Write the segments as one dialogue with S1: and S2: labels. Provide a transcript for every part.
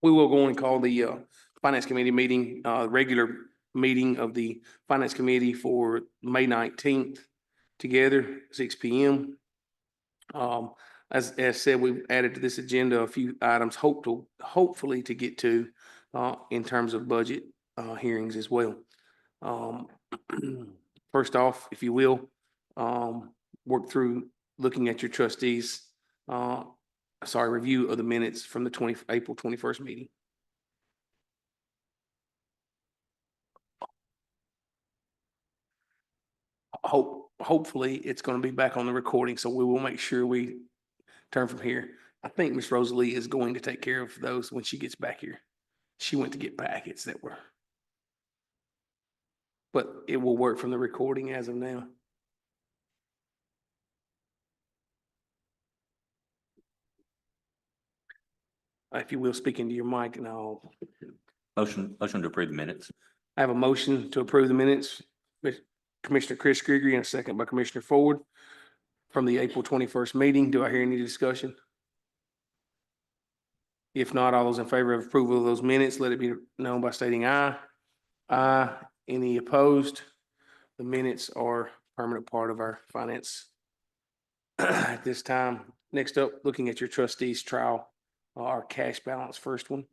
S1: We will go and call the Finance Committee meeting, regular meeting of the Finance Committee for May 19th together, 6 p.m. As said, we've added to this agenda a few items, hopefully to get to in terms of budget hearings as well. Um, First off, if you will, work through looking at your trustees, review of the minutes from the April 21st meeting. Hopefully it's going to be back on the recording, so we will make sure we turn from here. I think Miss Rosalie is going to take care of those when she gets back here. She went to get packets that were, but it will work from the recording as of now. If you will, speak into your mic and I'll.
S2: Motion to approve the minutes.
S1: I have a motion to approve the minutes. Commissioner Chris Gregory and a second by Commissioner Ford from the April 21st meeting. Do I hear any discussion? If not, all those in favor of approval of those minutes, let it be known by stating aye. Aye. Any opposed? The minutes are a permanent part of our finance at this time. Next up, looking at your trustees trial, our cash balance, first one.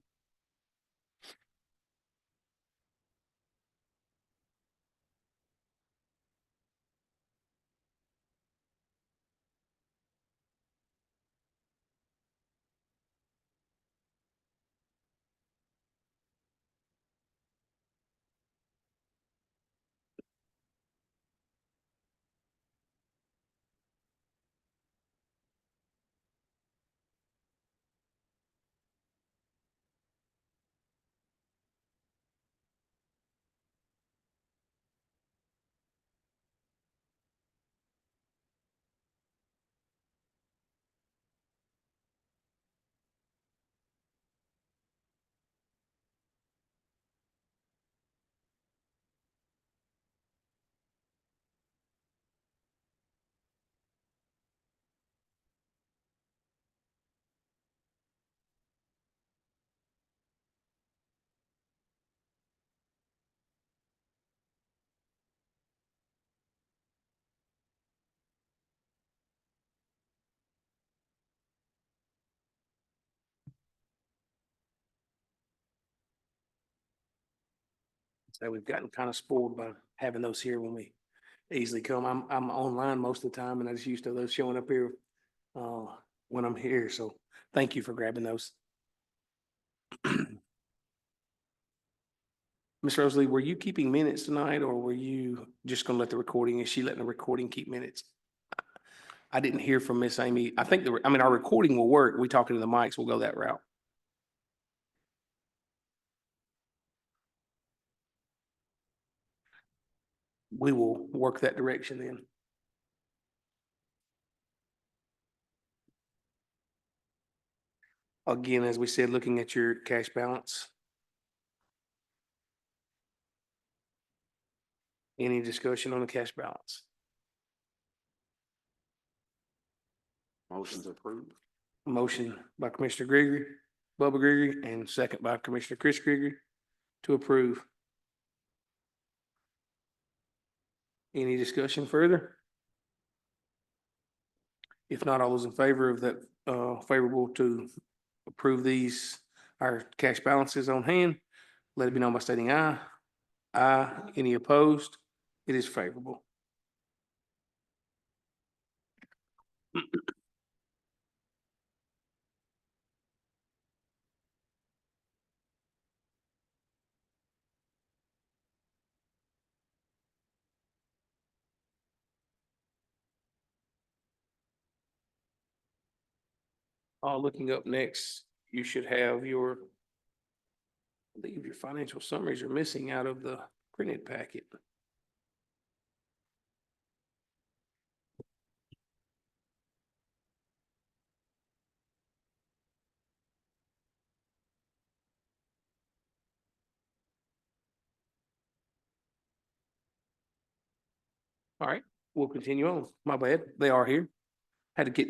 S1: So we've gotten kind of spoiled by having those here when we easily come. I'm online most of the time and I just used to those showing up here when I'm here. So thank you for grabbing those. Ms. Rosalie, were you keeping minutes tonight or were you just gonna let the recording, is she letting the recording keep minutes? I didn't hear from Miss Amy. I think our recording will work. We talking to the mics, we'll go that route. We will work that direction then. Again, as we said, looking at your cash balance. Any discussion on the cash balance?
S2: Motion's approved.
S1: Motion by Commissioner Gregory, Bubba Gregory, and second by Commissioner Chris Gregory to approve. Any discussion further? If not, all those in favor of that, favorable to approve these, our cash balances on hand, let it be known by stating aye. Aye. Any opposed? It is favorable. Looking up next, you should have your, I believe your financial summaries are missing out of the printed packet. All right, we'll continue on. My bad. They are here. Had to get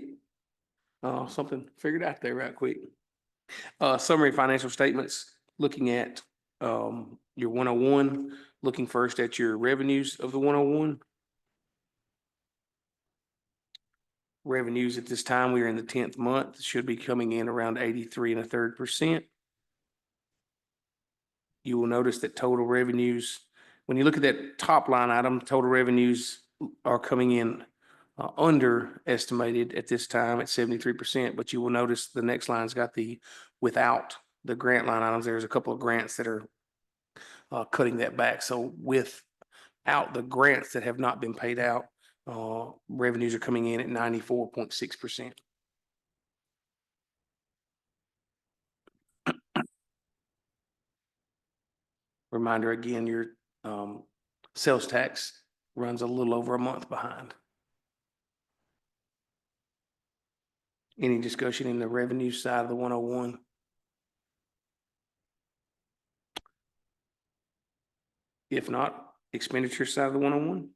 S1: something figured out there right quick. Summary financial statements, looking at your 101, looking first at your revenues of the 101. Revenues at this time, we are in the 10th month, should be coming in around 83.33%. You will notice that total revenues, when you look at that top line item, total revenues are coming in underestimated at this time at 73%, but you will notice the next line's got the without the grant line items. There's a couple of grants that are cutting that back. So without the grants that have not been paid out, revenues are coming in at 94.6%. Reminder again, your sales tax runs a little over a month behind. Any discussion in the revenue side of the 101? If not, expenditure side of the 101?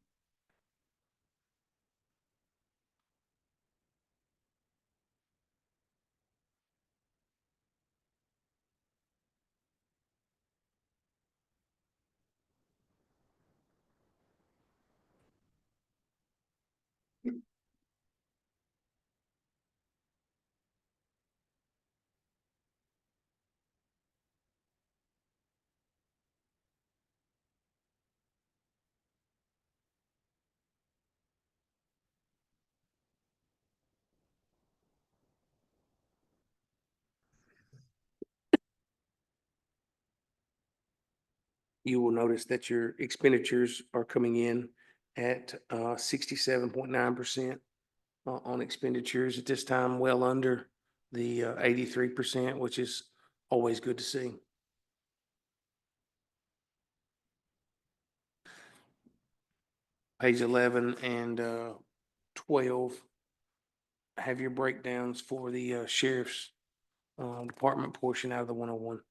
S1: You will notice that your expenditures are coming in at 67.9% on expenditures at this time, well under the 83%, which is always good to see. Page 11 and 12 have your breakdowns for the sheriff's department portion out of the 101.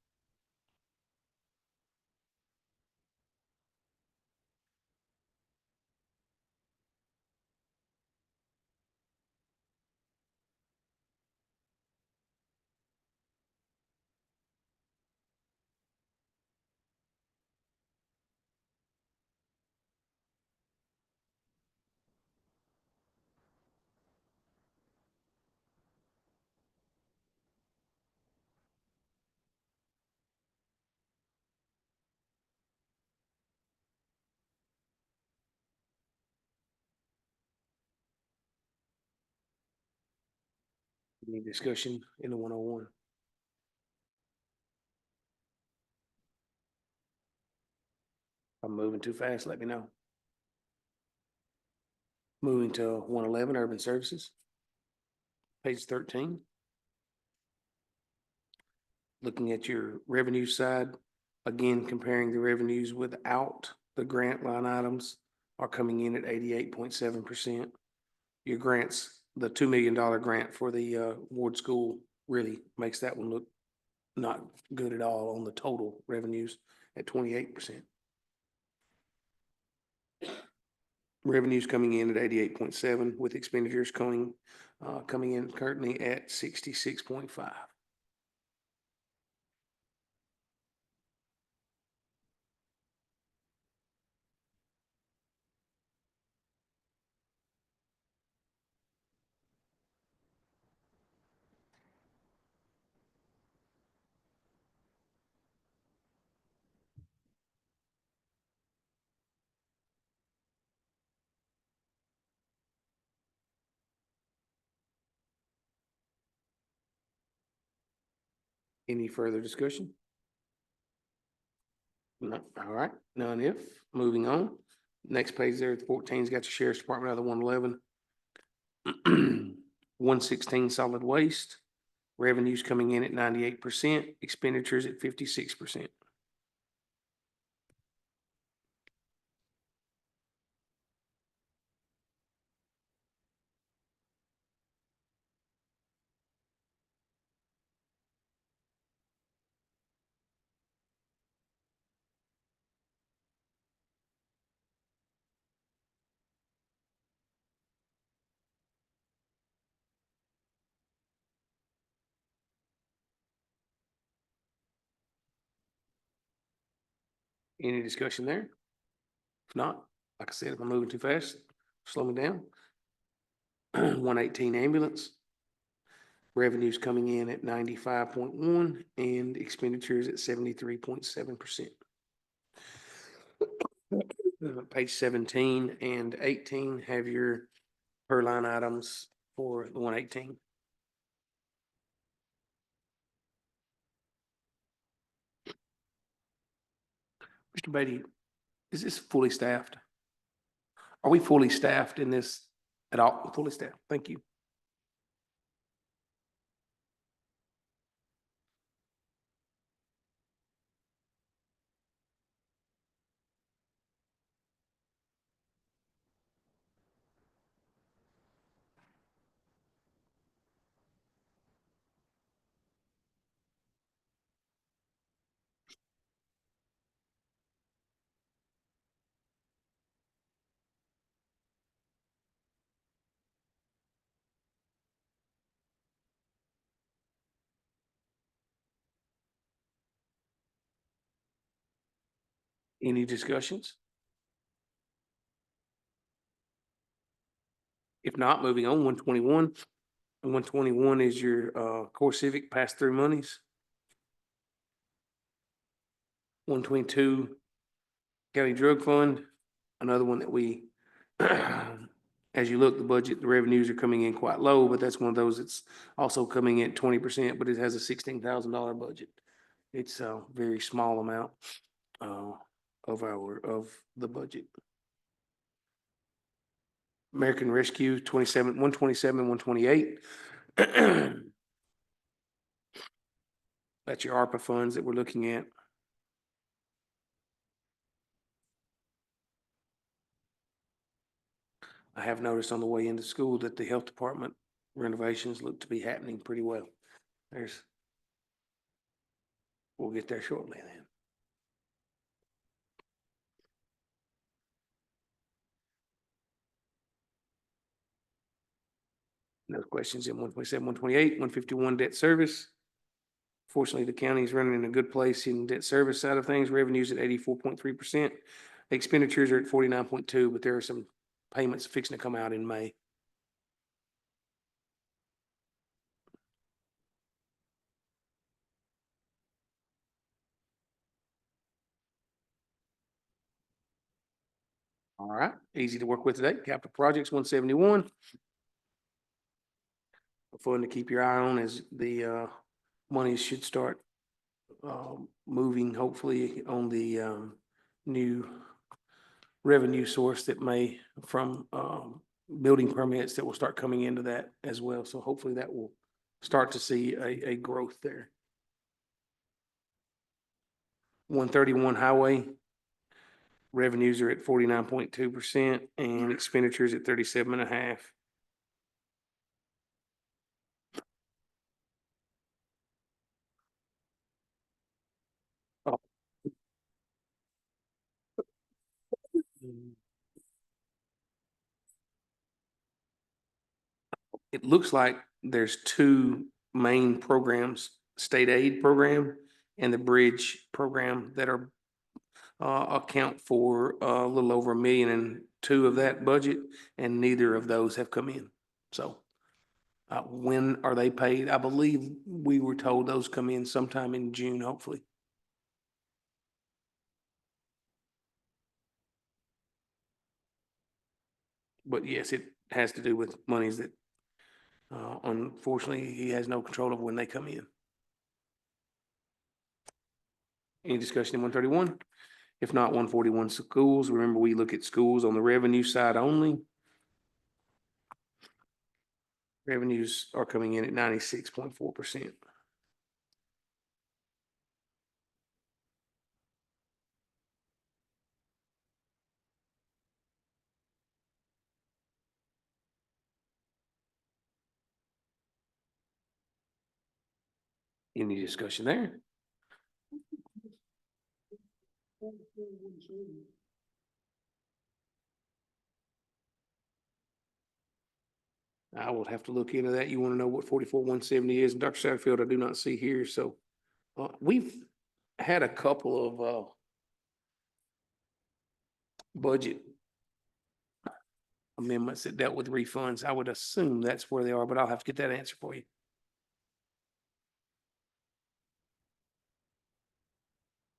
S1: Any discussion in the 101? If I'm moving too fast, let me know. Moving to 111, urban services. Page 13. Looking at your revenue side, again, comparing the revenues without the grant line items are coming in at 88.7%. Your grants, the $2 million grant for the Ward School really makes that one look not good at all on the total revenues at 28%. Revenues coming in at 88.7 with expenditures coming in currently at 66.5. Any further discussion? No, all right, none if, moving on. Next page there, 14's got your sheriff's department out of the 111. 116 solid waste, revenues coming in at 98%, expenditures at 56%. Any discussion there? If not, like I said, if I'm moving too fast, slow me down. 118 ambulance. Revenues coming in at 95.1 and expenditures at 73.7%. Page 17 and 18 have your per line items for the 118. Mr. Beatty, is this fully staffed? Are we fully staffed in this at all? Fully staffed. Thank you. Any discussions? If not, moving on, 121. 121 is your core civic pass-through monies. 122 county drug fund, another one that we, as you look, the budget, the revenues are coming in quite low, but that's one of those that's also coming in 20%, but it has a $16,000 budget. It's a very small amount of the budget. American Rescue 127, 128. That's your ARPA funds that we're looking at. I have noticed on the way into school that the health department renovations look to be happening pretty well. We'll get there shortly then. No questions in 127, 128, 151 debt service. Fortunately, the county is running in a good place in debt service side of things. Revenues at 84.3%. Expenditures are at 49.2, but there are some payments fixing to come out in May. All right, easy to work with today. Capital projects 171. Fun to keep your eye on as the monies should start moving hopefully on the new revenue source that may from building permits that will start coming into that as well. So hopefully that will start to see a growth there. 131 highway revenues are at 49.2% and expenditures at 37.5%. It looks like there's two main programs, state aid program and the bridge program that are account for a little over 1,000,002 of that budget, and neither of those have come in. So when are they paid? I believe we were told those come in sometime in June, hopefully. But yes, it has to do with monies that unfortunately he has no control of when they come in. Any discussion in 131? If not, 141 schools. Remember, we look at schools on the revenue side only. Revenues are coming in at 96.4%. Any discussion there? I will have to look into that. You want to know what 44,170 is? Dr. Satterfield, I do not see here. So we've had a couple of budget amendments that dealt with refunds. I would assume that's where they are, but I'll have to get that answer for you.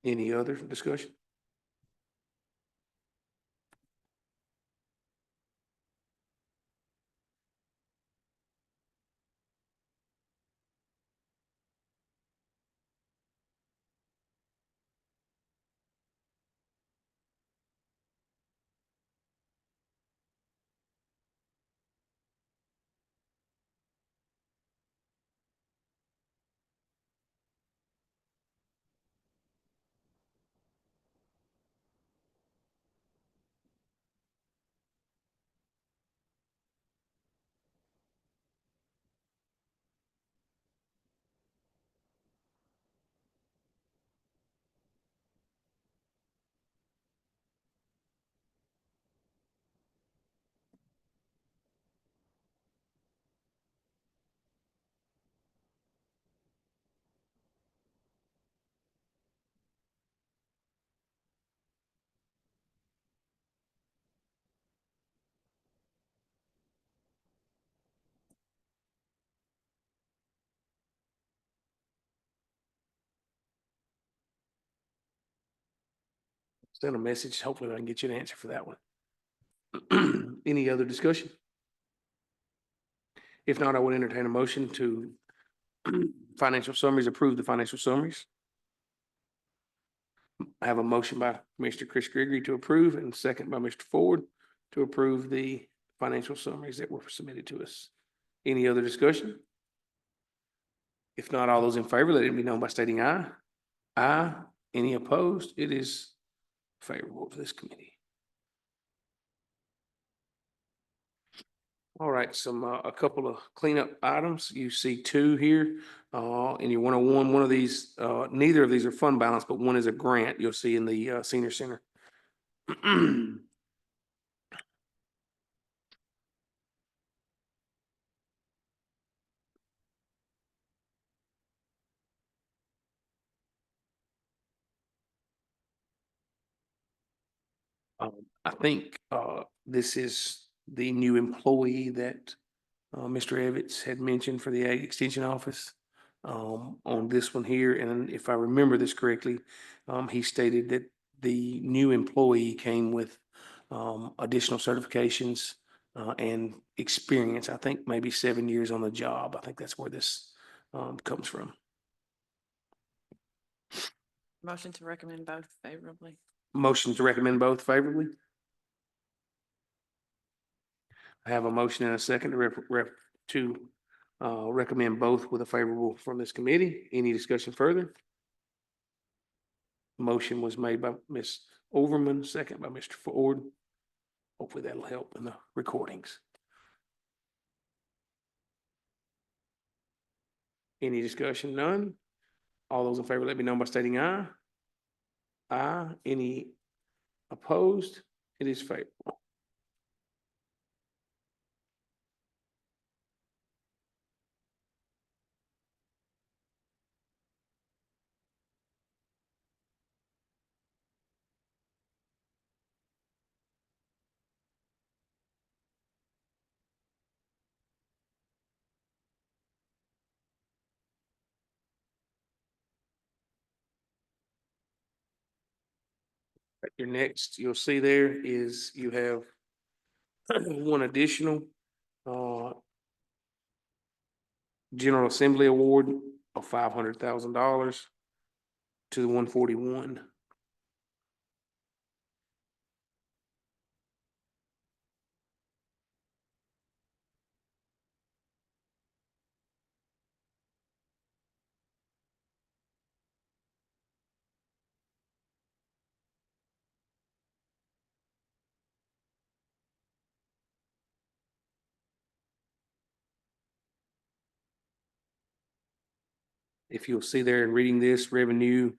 S1: Any other discussion? Send a message. Hopefully I can get you an answer for that one. Any other discussion? If not, I would entertain a motion to financial summaries, approve the financial summaries. I have a motion by Mr. Chris Gregory to approve and second by Mr. Ford to approve the financial summaries that were submitted to us. Any other discussion? If not, all those in favor, let it be known by stating aye. Aye. Any opposed? It is favorable to this committee. All right, a couple of cleanup items. You see two here, in your 101. One of these, neither of these are fund balance, but one is a grant you'll see in the, senior center. I think, this is the new employee that, Mr. Evans had mentioned for the Ag Extension Office. On this one here, and if I remember this correctly, he stated that the new employee came with, additional certifications, and experience. I think maybe 7 years on the job. I think that's where this, comes from.
S3: Motion to recommend both favorably.
S1: Motion to recommend both favorably. I have a motion and a second to recommend both with a favorable from this committee. Any discussion further? Motion was made by Ms. Overman, second by Mr. Ford. Hopefully that'll help in the recordings. Any discussion? None? All those in favor, let me know by stating aye. Aye. Any opposed? It is favorable. Your next, you'll see there is you have one additional General Assembly Award of $500,000 to the 141. If you'll see there in reading this, revenue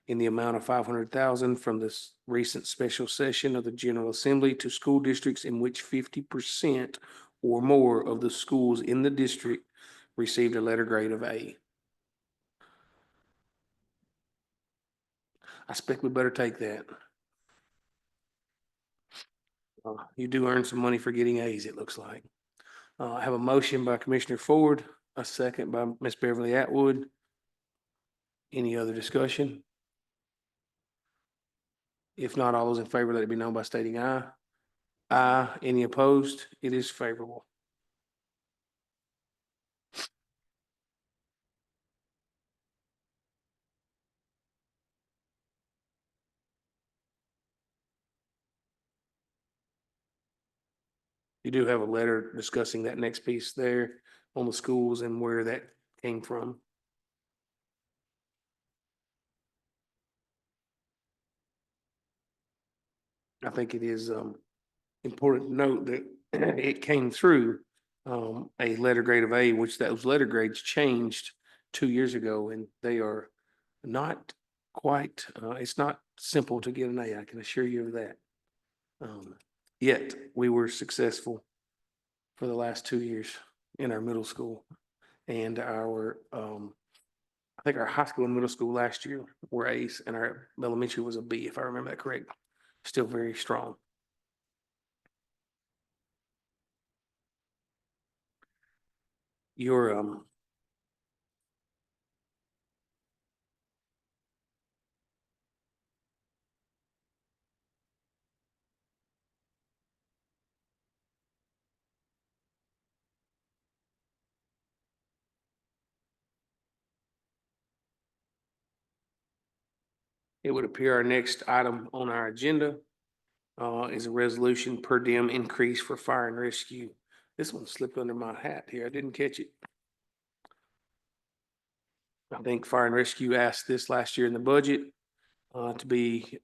S1: in the amount of 500,000 from this recent special session of the General Assembly to school districts in which 50% or more of the schools in the district received a letter grade of A. I expect we better take that. You do earn some money for getting A's, it looks like. I have a motion by Commissioner Ford, a second by Ms. Beverly Atwood. Any other discussion? If not, all those in favor, let it be known by stating aye. Aye. Any opposed? It is favorable. You do have a letter discussing that next piece there on the schools and where that came from. I think it is important to note that it came through a letter grade of A, which those letter grades changed 2 years ago, and they are not quite, it's not simple to get an A, I can assure you of that. Yet, we were successful for the last 2 years in our middle school. And I think our high school and middle school last year were A's, and our elementary was a B, if I remember that correct. Still very strong. Your it would appear our next item on our agenda is a resolution per diem increase for fire and rescue. This one slipped under my hat here. I didn't catch it. I think fire and rescue asked this last year in the budget to be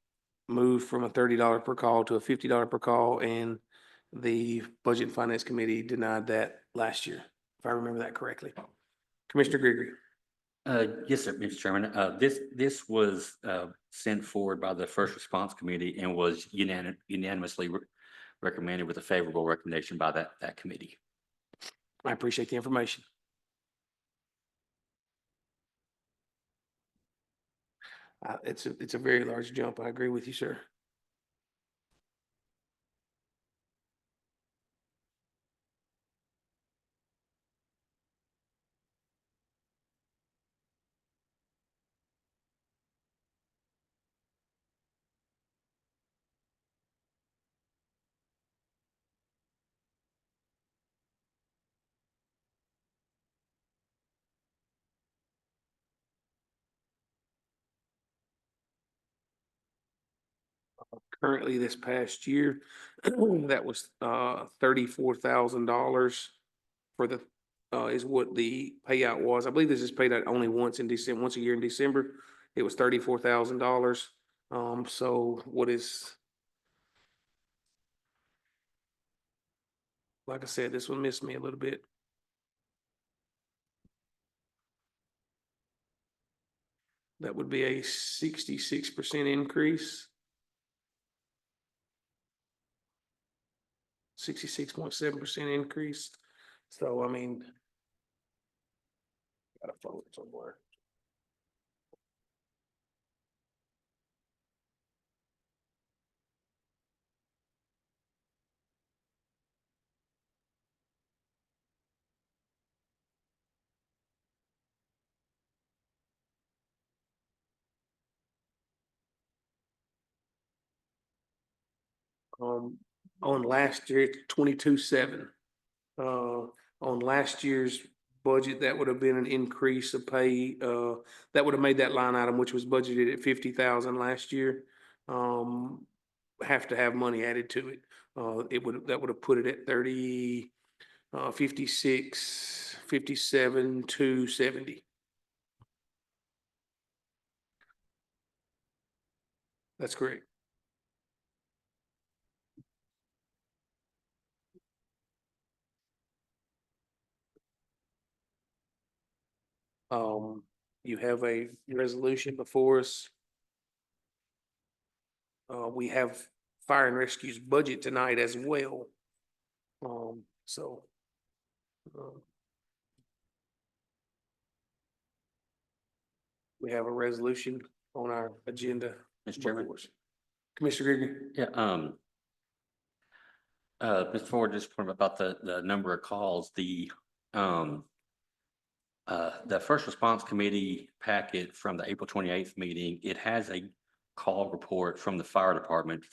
S1: moved from a $30 per call to a $50 per call, and the Budget and Finance Committee denied that last year, if I remember that correctly. Commissioner Gregory.
S2: Yes, sir, Mr. Chairman. This was sent forward by the First Response Committee and was unanimously recommended with a favorable recommendation by that committee.
S1: I appreciate the information. It's a very large jump. I agree with you, sir. Currently, this past year, that was $34,000 for the is what the payout was. I believe this is paid out only once in December, once a year in December. It was $34,000. So what is, like I said, this one missed me a little bit. That would be a 66% increase. 66.7% increase. So, I mean, got a folder somewhere. On last year, 22.7. On last year's budget, that would have been an increase of pay, that would have made that line item, which was budgeted at 50,000 last year. Have to have money added to it. That would have put it at 30, 56, 57, 270. That's correct. You have a resolution before us. We have fire and rescue's budget tonight as well. So. We have a resolution on our agenda.
S2: Mr. Chairman?
S1: before us. Commissioner Gregory.
S2: Yeah, Mr. Ford, just point about the number of calls, the first response committee packet from the April 28th meeting, it has a call report from the fire department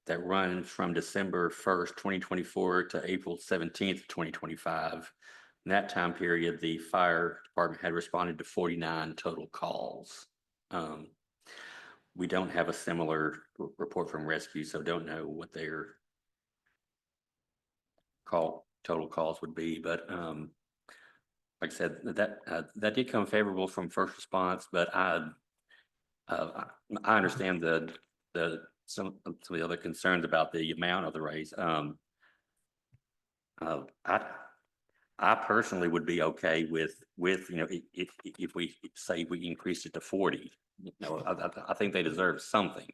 S2: that runs from December 1st, 2024 to April 17th, 2025. In that time period, the fire department had responded to 49 total calls. We don't have a similar report from rescue, so don't know what their total calls would be, but like I said, that did come favorable from first response, but I understand some of the other concerns about the amount of the raise. I personally would be okay with, you know, if we say we increased it to 40, you know, I think they deserve something.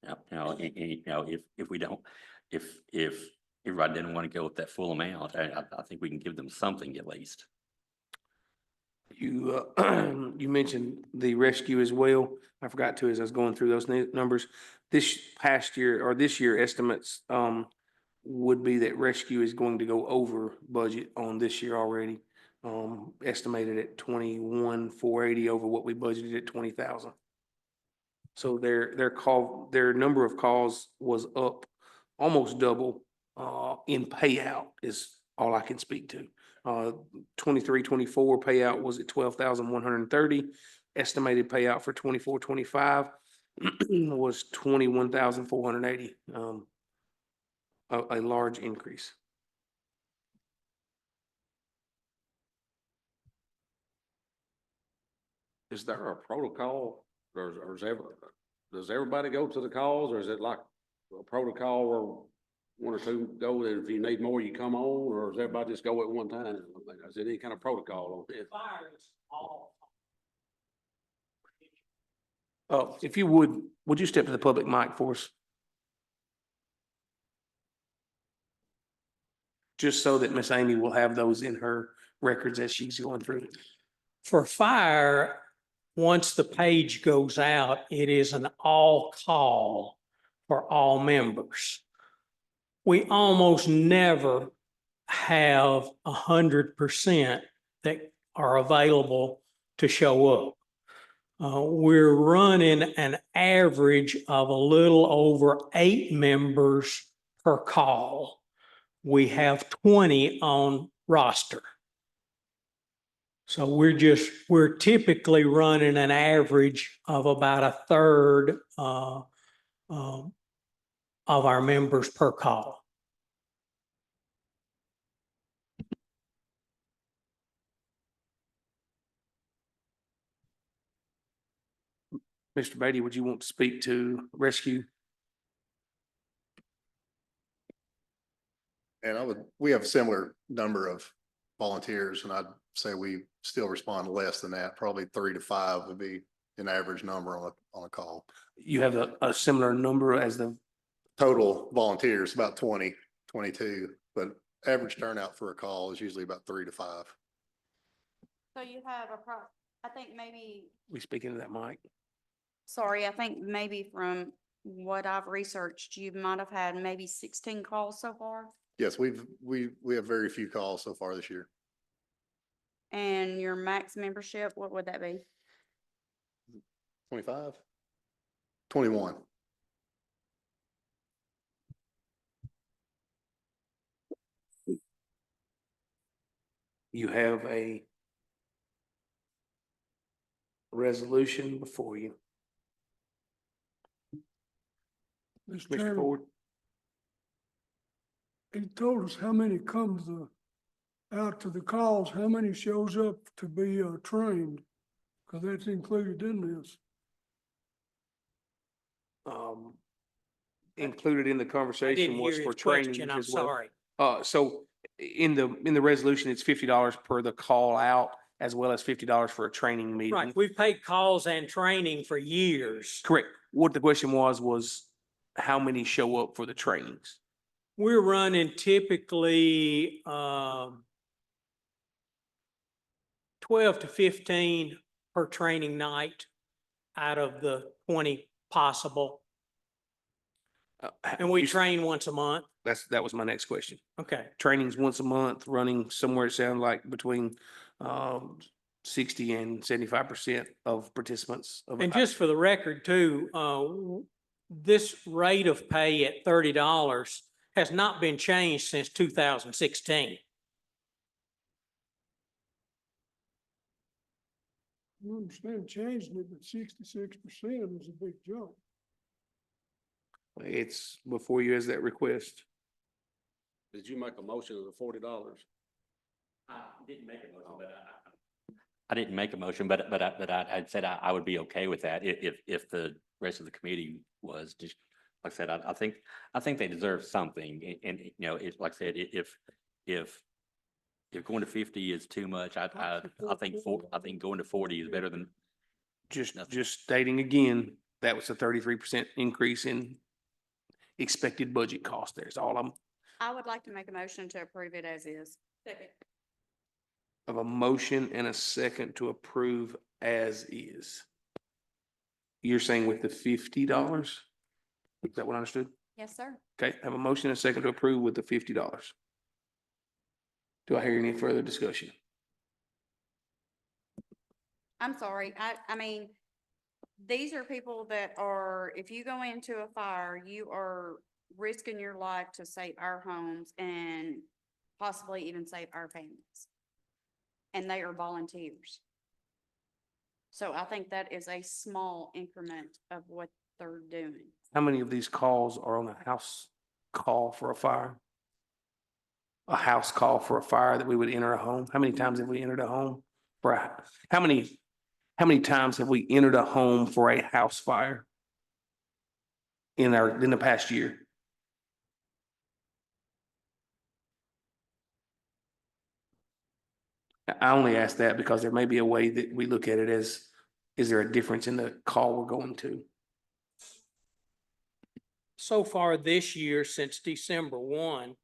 S2: You know, you know, if we don't, if everybody didn't want to go with that full amount, I think we can give them something at least.
S1: You, you mentioned the rescue as well. I forgot to as I was going through those numbers. This past year or this year estimates, would be that rescue is going to go over budget on this year already. Estimated at 21,480 over what we budgeted at 20,000. So their number of calls was up almost double, in payout is all I can speak to. 23-24 payout was at 12,130. Estimated payout for 24-25 was 21,480. A large increase.
S4: Is there a protocol or does everybody go to the calls, or is it like a protocol where one or two go, and if you need more, you come on, or does everybody just go at one time? Is there any kind of protocol on it?
S1: If you would you step to the public mic for us? Just so that Miss Amy will have those in her records as she's going through it.
S5: For fire, once the page goes out, it is an all call for all members. We almost never have 100% that are available to show up. We're running an average of a little over 8 members per call. We have 20 on roster. So we're typically running an average of about a third of our members per call.
S1: Mr. Beatty, would you want to speak to rescue?
S6: And we have a similar number of volunteers, and I'd say we still respond less than that. Probably 3 to 5 would be an average number on a call.
S1: You have a similar number as the,
S6: Total volunteers, about 20, 22, but average turnout for a call is usually about 3 to 5.
S7: So you have I think maybe,
S1: we speak into that mic.
S7: sorry, I think maybe from what I've researched, you might have had maybe 16 calls so far.
S6: Yes, we have very few calls so far this year.
S7: And your max membership, what would that be?
S6: 25? 21.
S1: You have a resolution before you.
S8: Mr.
S1: Mr.
S8: Chairman,
S1: Ford,
S8: he told us how many comes out to the calls, how many shows up to be trained, because that's included in this.
S1: included in the
S5: I
S1: conversation
S5: didn't
S1: was
S5: hear
S1: for
S5: his
S1: training
S5: question, I'm
S1: as well.
S5: sorry.
S1: So in the resolution, it's $50 per the call out as well as $50 for a training meeting.
S5: Right, we've paid calls and training for years.
S1: Correct. What the question was how many show up for the trainings?
S5: We're running typically 12 to 15 per training night out of the 20 possible. And we
S1: you-
S5: train once a month.
S1: that was my next question.
S5: Okay.
S1: Trainings once a month, running somewhere it sounded like between, 60 and 75% of participants.
S5: And just for the record too, this rate of pay at $30 has not been changed since 2016.
S8: I understand changing it, but 66% is a big jump.
S1: It's before you as that request.
S4: Did you make a motion of the $40?
S2: I didn't make a motion, but I didn't make a motion, but I'd said I would be okay with that if the rest of the committee was just, like I said, I think they deserve something. And, you know, it's like I said, if going to 50 is too much, I think going to 40 is better than, Nothing.
S1: Just stating again, that was a 33% increase in expected budget cost. There's all
S7: I would like to make a motion to approve it as is. Second.
S1: of a motion and a second to approve as is. You're saying with the $50? Is that what I understood?
S7: Yes, sir.
S1: Okay, have a motion and a second to approve with the $50. Do I hear any further discussion?
S7: I'm sorry. I mean, these are people that are, if you go into a fire, you are risking your life to save our homes and possibly even save our families. And they are volunteers. So I think that is a small increment of what they're doing.
S1: How many of these calls are on a house call for a fire? A house call for a fire that we would enter a home? How many times have we entered a home for how many times have we entered a home for a house fire in the past year? I only ask that because there may be a way that we look at it as, is there a difference in the call we're going to?
S5: So far this year, since December 1,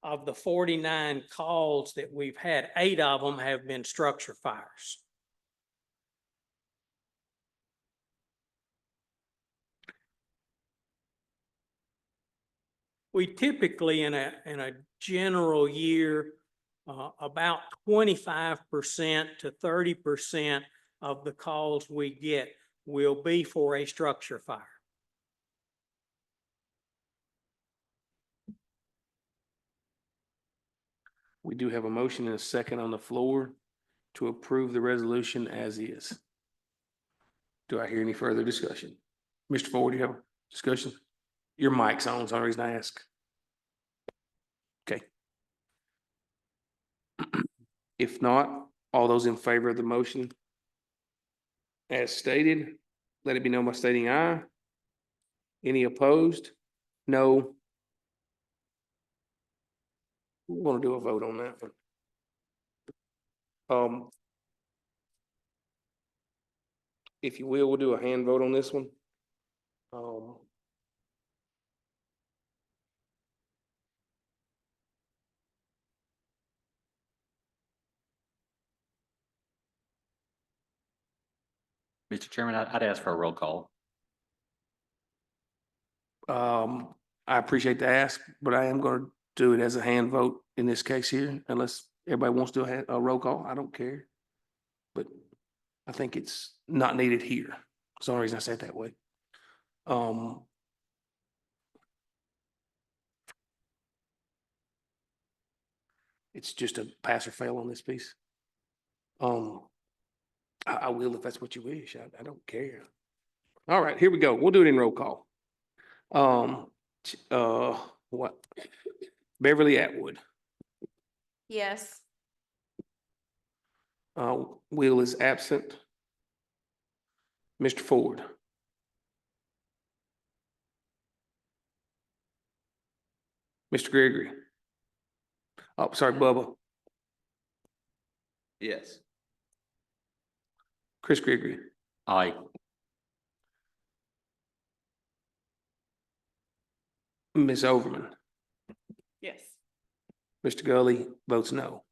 S5: of the 49 calls that we've had, 8 of them have been structure fires. We typically, in a general year, about 25% to 30% of the calls we get will be for a structure fire.
S1: We do have a motion and a second on the floor to approve the resolution as is. Do I hear any further discussion? Mr. Ford, you have a discussion? Your mic's on, is the only reason I ask. Okay. If not, all those in favor of the motion as stated, let it be known by stating aye. Any opposed? No. We want to do a vote on that one. If you will, we'll do a hand vote on this one.
S2: Mr. Chairman, I'd ask for a roll call.
S1: I appreciate the ask, but I am going to do it as a hand vote in this case here, unless everybody wants to do a roll call. I don't care. But I think it's not needed here. That's the only reason I say it that way. It's just a pass or fail on this piece. I will if that's what you wish. I don't care. All right, here we go. We'll do it in roll call. What? Beverly Atwood.
S7: Yes.
S1: Will is absent. Mr. Ford. Mr. Gregory. Oh, sorry, Bubba.
S4: Yes.
S1: Chris Gregory.
S2: Aye.
S1: Ms. Overman.
S3: Yes.
S1: Mr. Gully votes no.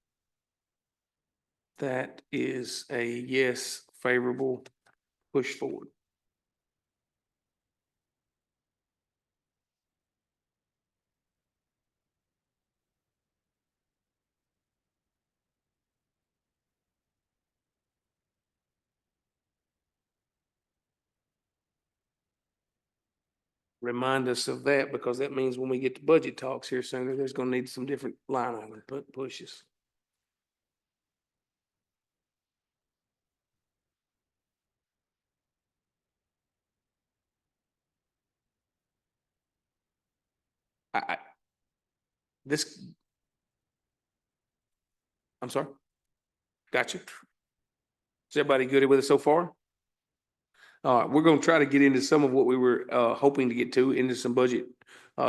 S1: That is a yes, favorable, push forward. remind us of that, because that means when we get to budget talks here sooner, there's gonna need some different line item pushes. I, this. I'm sorry? Gotcha. Is everybody good with it so far? All right, we're gonna try to get into some of what we were hoping to get to, into some budget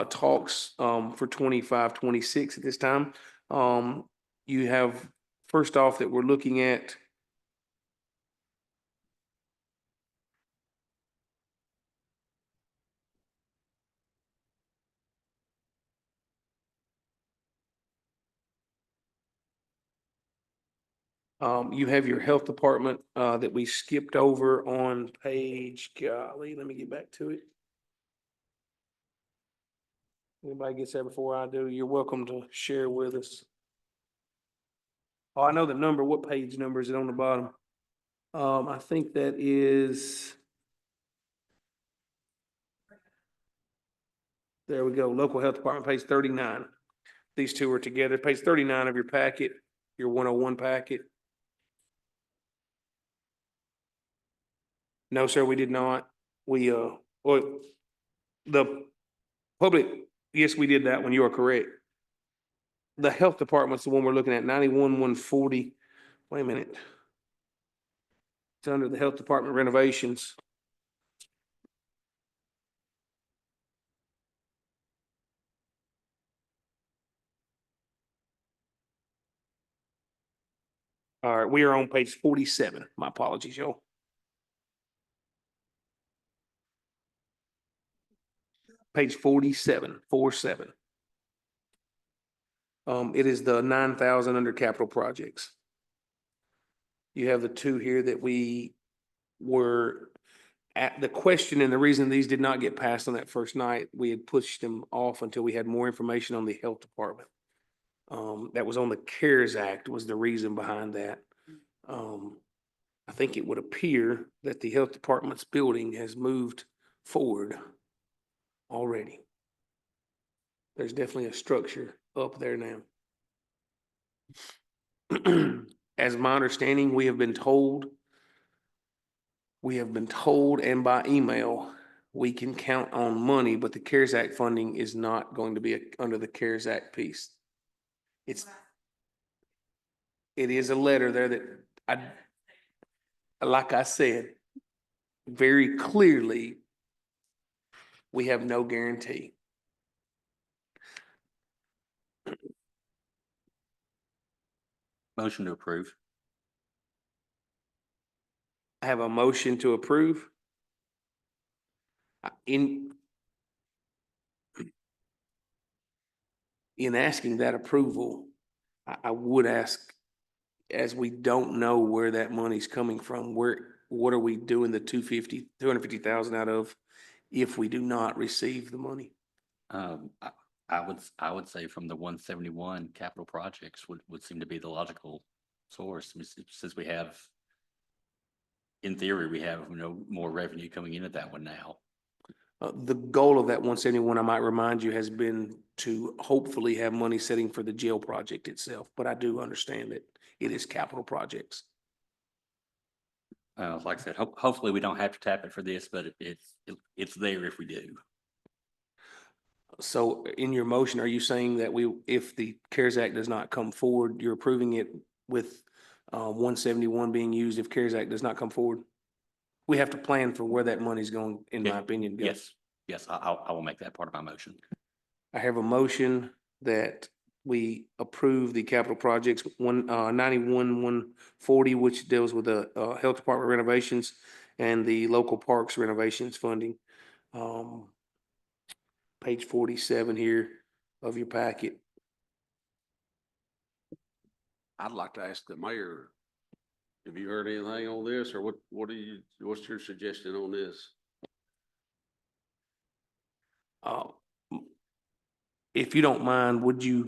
S1: talks for 25, 26 at this time. You have, first off, that we're looking at you have your health department that we skipped over on page, golly, let me get back to it. Anybody gets there before I do, you're welcome to share with us. Oh, I know the number. What page number is it on the bottom? I think that is. There we go. Local Health Department, page 39. These two are together. Page 39 of your packet, your 101 packet. No, sir, we did not. We, well, the public, yes, we did that one. You are correct. The Health Department's the one we're looking at, 91,140. Wait a minute. It's under the Health Department renovations. All right, we are on page 47. My apologies, y'all. Page 47, 47. It is the 9,000 under capital projects. You have the two here that we were at the question, and the reason these did not get passed on that first night, we had pushed them off until we had more information on the health department. That was on the CARES Act was the reason behind that. I think it would appear that the health department's building has moved forward already. There's definitely a structure up there now. As my understanding, we have been told and by email, we can count on money, but the CARES Act funding is not going to be under the CARES Act piece. It is a letter there that like I said, very clearly, we have no guarantee.
S2: Motion to approve.
S1: I have a motion to approve. In asking that approval, I would ask, as we don't know where that money's coming from, what are we doing the 250,000 out of if we do not receive the money?
S2: I would say from the 171 capital projects would seem to be the logical source, since we have, in theory, we have, more revenue coming into that one now.
S1: The goal of that 171, I might remind you, has been to hopefully have money sitting for the jail project itself, but I do understand that it is capital projects.
S2: Like I said, hopefully we don't have to tap it for this, but it's there if we do.
S1: So in your motion, are you saying that if the CARES Act does not come forward, you're approving it with 171 being used if CARES Act does not come forward? We have to plan for where that money's going, in my opinion. to go.
S2: Yes, I will make that part of my motion.
S1: I have a motion that we approve the capital projects 91,140, which deals with the health department renovations and the local parks renovations funding. Page 47 here of your packet.
S4: I'd like to ask the mayor, have you heard anything on this, or what's your suggestion on this?
S1: If you don't mind, would you?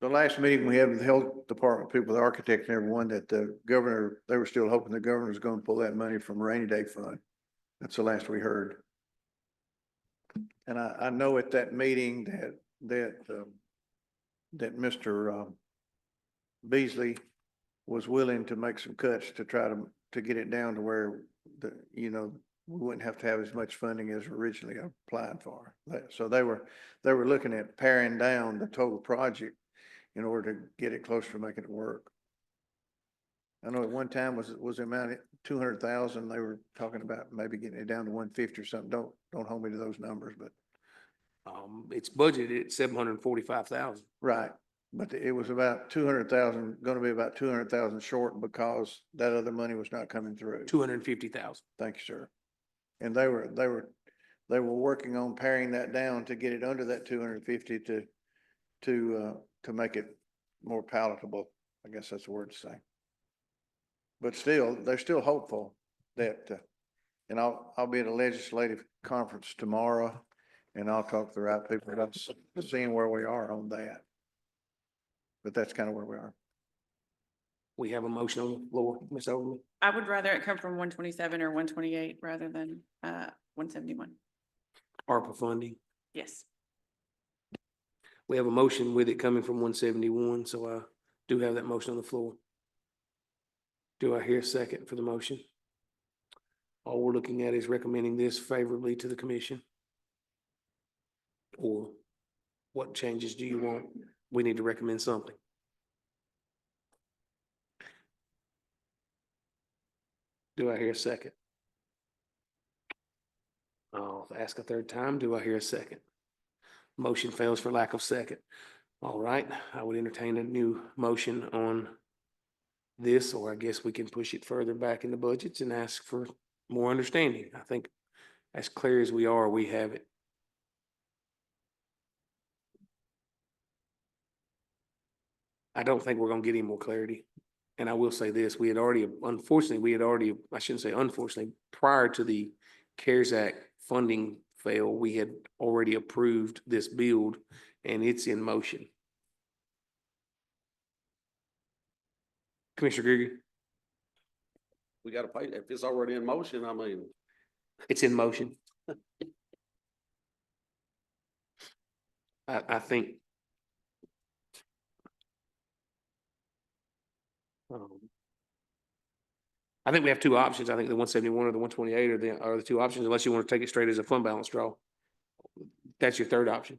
S9: The last meeting we had with the health department people, the architect and everyone, that the governor, they were still hoping the governor was gonna pull that money from rainy day fund. That's the last we heard. And I know at that meeting that Mr. Beasley was willing to make some cuts to try to get it down to where we wouldn't have to have as much funding as originally applied for. So they were looking at paring down the total project in order to get it closer to making it work. I know at one time was the amount at 200,000, they were talking about maybe getting it down to 150 or something. Don't hold me to those numbers, but.
S1: It's budgeted at 745,000.
S9: Right, but it was about 200,000, gonna be about 200,000 short because that other money was not coming through.
S1: 250,000.
S9: Thank you, sir. And they were working on paring that down to get it under that 250 to make it more palatable. I guess that's the word to say. But still, they're still hopeful that, and I'll be at a legislative conference tomorrow, and I'll talk to the right people about seeing where we are on that. But that's kind of where we are.
S1: We have a motion on the floor, Ms. Overman.
S3: I would rather it come from 127 or 128 rather than 171.
S1: ARPA funding.
S3: Yes.
S1: We have a motion with it coming from 171, so I do have that motion on the floor. Do I hear a second for the motion? All we're looking at is recommending this favorably to the commission. Or what changes do you want? We need to recommend something. Do I hear a second? I'll ask a third time. Do I hear a second? Motion fails for lack of second. All right, I would entertain a new motion on this, or I guess we can push it further back in the budgets and ask for more understanding. I think as clear as we are, we have it. I don't think we're gonna get any more clarity. And I will say this, I shouldn't say unfortunately, prior to the CARES Act funding fail, we had already approved this build and it's in motion. Commissioner Gregory,
S4: We gotta pay, if it's already in motion, I mean,
S1: it's in motion. I think I think we have two options. I think the 171 or the 128 are the two options, unless you want to take it straight as a fund balance draw. That's your third option.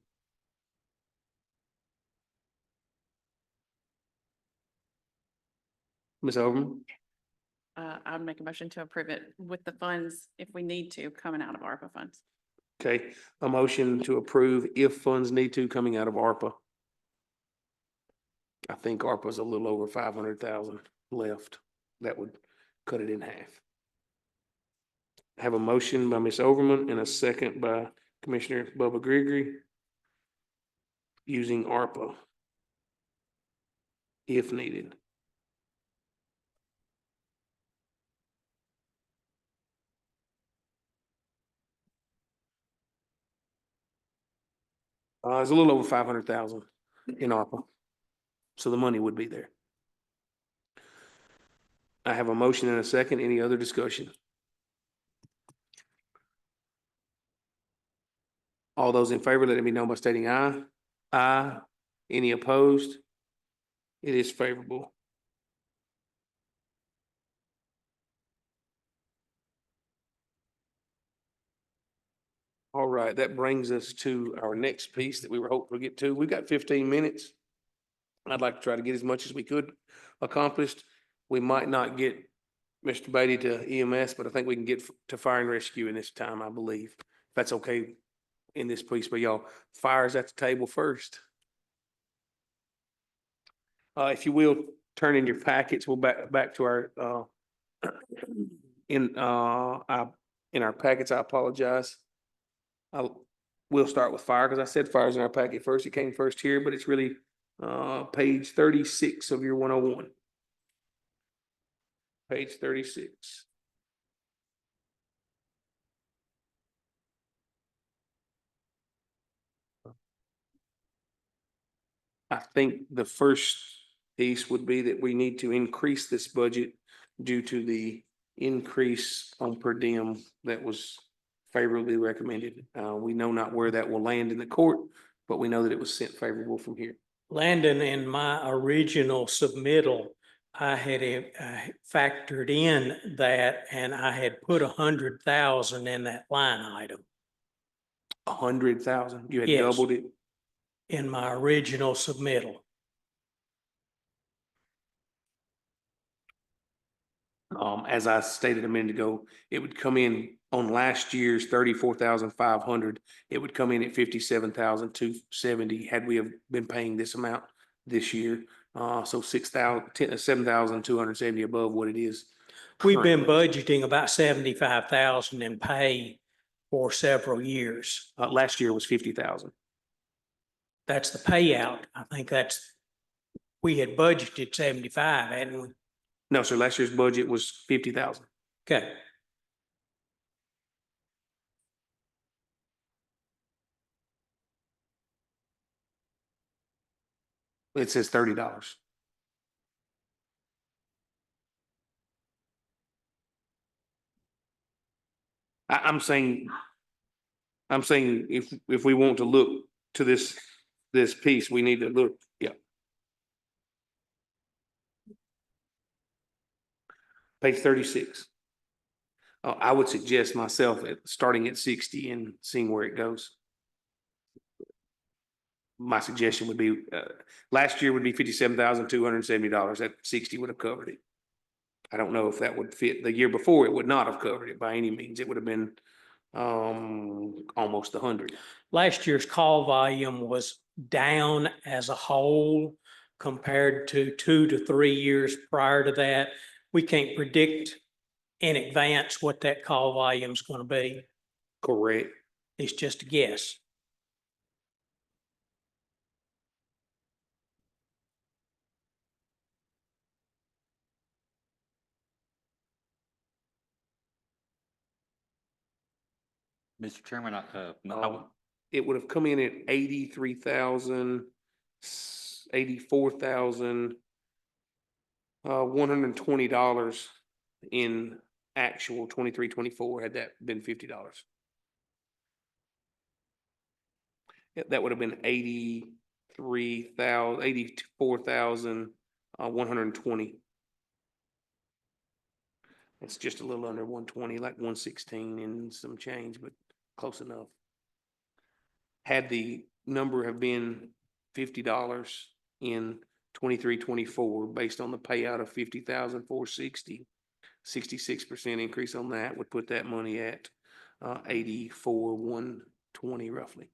S1: Ms. Overman,
S3: I'd make a motion to approve it with the funds, if we need to, coming out of ARPA funds.
S1: okay, a motion to approve if funds need to coming out of ARPA. I think ARPA's a little over 500,000 left. That would cut it in half. Have a motion by Ms. Overman and a second by Commissioner Bubba Gregory using ARPA if needed. It's a little over 500,000 in ARPA. So the money would be there. I have a motion and a second. Any other discussion? All those in favor, let it be known by stating aye. Aye. Any opposed? It is favorable. All right, that brings us to our next piece that we were hoping to get to. We've got 15 minutes. I'd like to try to get as much as we could accomplished. We might not get Mr. Beatty to EMS, but I think we can get to fire and rescue in this time, I believe. If that's okay in this piece, but y'all, fire's at the table first. If you will, turn in your packets, we'll back to our, in our packets, I apologize. We'll start with fire, because I said fire's in our packet first. It came first here, but it's really page 36 of your 101. Page 36. I think the first piece would be that we need to increase this budget due to the increase on per diem that was favorably recommended. We know not where that will land in the court, but we know that it was sent favorable from here.
S5: Landon, in my original submittal, I had factored in that and I had put 100,000 in that line item
S1: 100,000, you had
S5: Yes.
S1: doubled it.
S5: in my original submittal.
S1: As I stated a minute ago, it would come in on last year's 34,500. It would come in at 57,270 had we have been paying this amount this year. So 7,270 above what it is.
S5: We've been
S1: currently.
S5: budgeting about 75,000 in pay for several years.
S1: Last year was 50,000.
S5: That's the payout. I think we had budgeted 75, hadn't we?
S1: No, sir, last year's budget was 50,000.
S5: Okay.
S1: It says $30. I'm saying if we want to look to this piece, we need to look, yeah. Page 36. I would suggest myself starting at 60 and seeing where it goes. My suggestion would be, last year would be $57,270. At 60 would have covered it. I don't know if that would fit. The year before, it would not have covered it by any means. It would have been almost 100.
S5: Last year's call volume was down as a whole compared to 2 to 3 years prior to that. We can't predict in advance what that call volume is going to be.
S1: Correct.
S5: It's just a guess.
S2: Mr. Chairman,
S1: It would have come in at 83,000, 84,000, $120 in actual 23-24 had that been $50. That would have been 84,120. It's just a little under 120, like 116 and some change, but close enough. Had the number have been $50 in 23-24, based on the payout of 50,460, 66% increase on that would put that money at 84,120 roughly.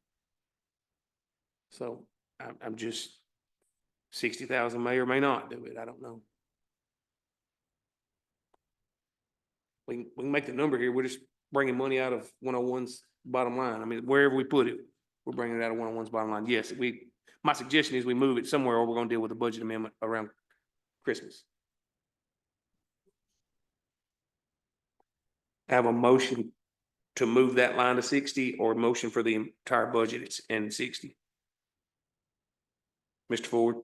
S1: So I'm just 60,000 may or may not do it. I don't know. We can make the number here. We're just bringing money out of 101's bottom line. I mean, wherever we put it, we're bringing it out of 101's bottom line. Yes, my suggestion is we move it somewhere, or we're gonna deal with a budget amendment around Christmas. Have a motion to move that line to 60, or a motion for the entire budget and 60. Mr. Ford,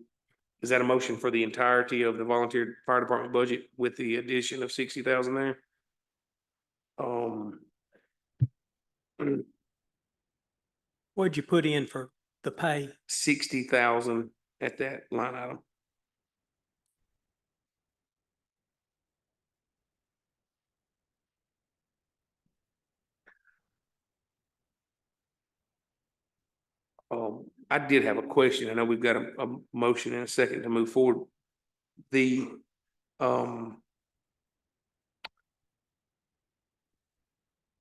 S1: is that a motion for the entirety of the volunteer fire department budget with the addition of 60,000 there?
S5: What'd you put in for the pay?
S1: 60,000 at that line item. I did have a question. I know we've got a motion in a second to move forward. The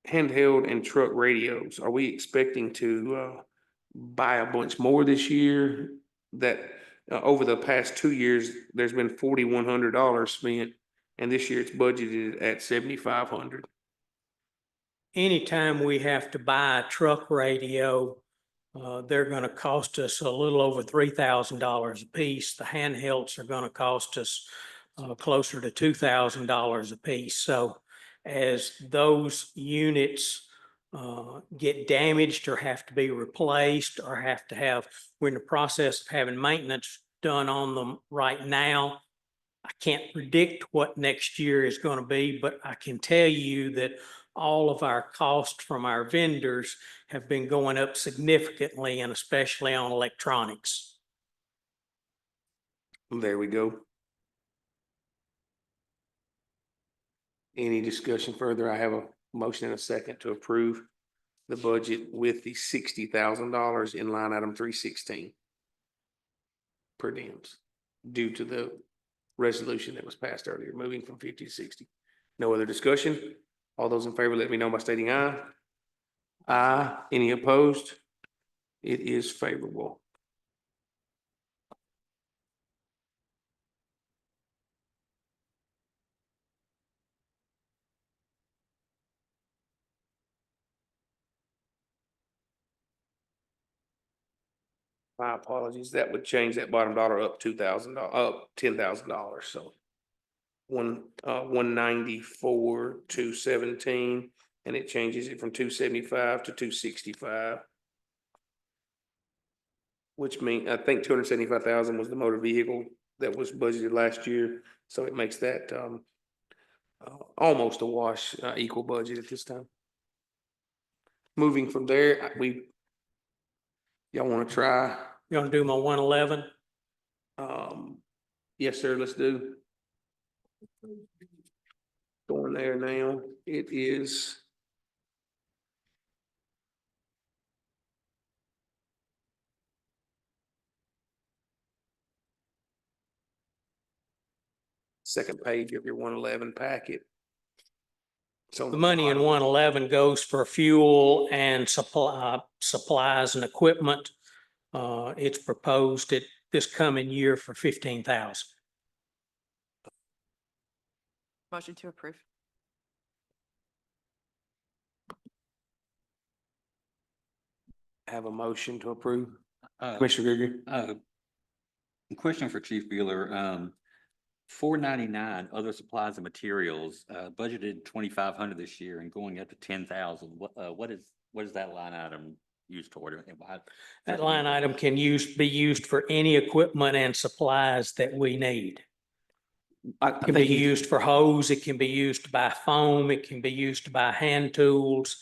S1: handheld and truck radios, are we expecting to buy a bunch more this year? That over the past 2 years, there's been $4,100 spent, and this year it's budgeted at 7,500.
S5: Anytime we have to buy a truck radio, they're going to cost us a little over $3,000 a piece. The handhelds are going to cost us closer to $2,000 a piece. So as those units get damaged or have to be replaced or we're in the process of having maintenance done on them right now, I can't predict what next year is going to be, but I can tell you that all of our costs from our vendors have been going up significantly, and especially on electronics.
S1: There we go. Any discussion further? I have a motion and a second to approve the budget with the $60,000 in line item 316 per diems due to the resolution that was passed earlier, moving from 50 to 60. No other discussion? All those in favor, let me know by stating aye. Aye. Any opposed? It is favorable. My apologies. That would change that bottom dollar up $2,000, up $10,000. So 194, 217, and it changes it from 275 to 265. Which means, I think 275,000 was the motor vehicle that was budgeted last year. So it makes that almost a wash, equal budget at this time. Moving from there, y'all want to try?
S5: You want to do my 111?
S1: Yes, sir, let's do. Going there now, it is. Second page of your 111 packet. So
S5: The money in 111 goes for fuel and supplies and equipment. It's proposed at this coming year for 15,000.
S3: Motion to approve.
S1: Have a motion to approve.
S2: Uh,
S1: Commissioner Gregory,
S2: Question for Chief Beeler, 499, other supplies and materials, budgeted 2,500 this year and going up to 10,000. What is that line item used toward? And why-
S5: That line item can be used for any equipment and supplies that we need.
S1: I
S5: It can
S1: think
S5: be
S1: he-
S5: used for hose, it can be used to buy foam, it can be used to buy hand tools.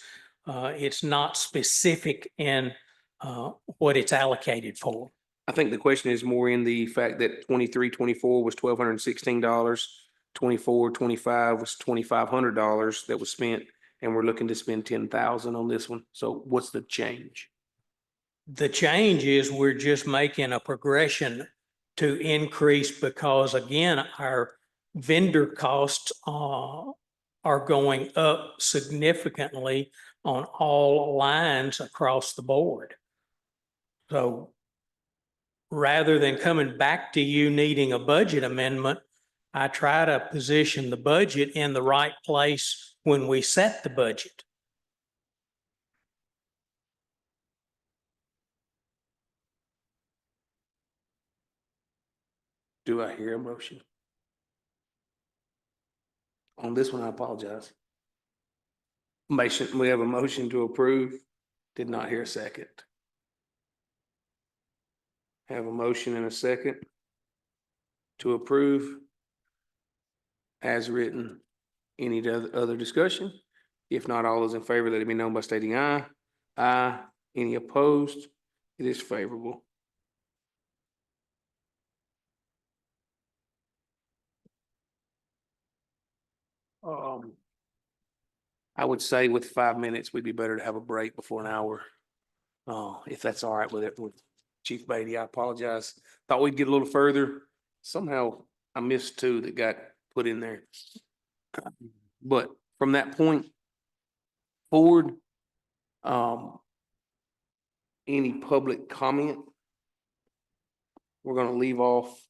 S5: It's not specific in what it's allocated for.
S1: I think the question is more in the fact that 23, 24 was $1,216. 24, 25 was $2,500 that was spent, and we're looking to spend 10,000 on this one. So what's the change?
S5: The change is we're just making a progression to increase because again, our vendor costs are going up significantly on all lines across the board. So rather than coming back to you needing a budget amendment, I try to position the budget in the right place when we set the budget.
S1: Do I hear a motion? On this one, I apologize. We have a motion to approve. Did not hear a second. Have a motion and a second to approve as written. Any other discussion? If not, all those in favor, let it be known by stating aye. Aye. Any opposed? It is favorable. I would say with 5 minutes, we'd be better to have a break before an hour. If that's all right with it, with Chief Beatty, I apologize. Thought we'd get a little further. Somehow I missed two that got put in there. But from that point forward, any public comment? We're gonna leave off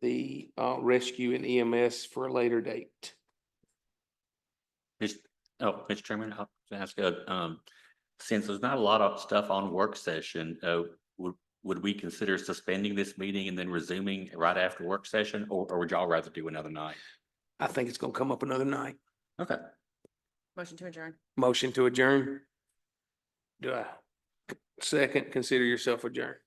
S1: the rescue and EMS for a later date.
S2: Mr. Chairman, I'll ask, since there's not a lot of stuff on work session, would we consider suspending this meeting and then resuming right after work session, or would y'all rather do another night?
S1: I think it's gonna come up another night.
S2: Okay.
S3: Motion to adjourn.
S1: Motion to adjourn. Do I second, consider yourself adjourned?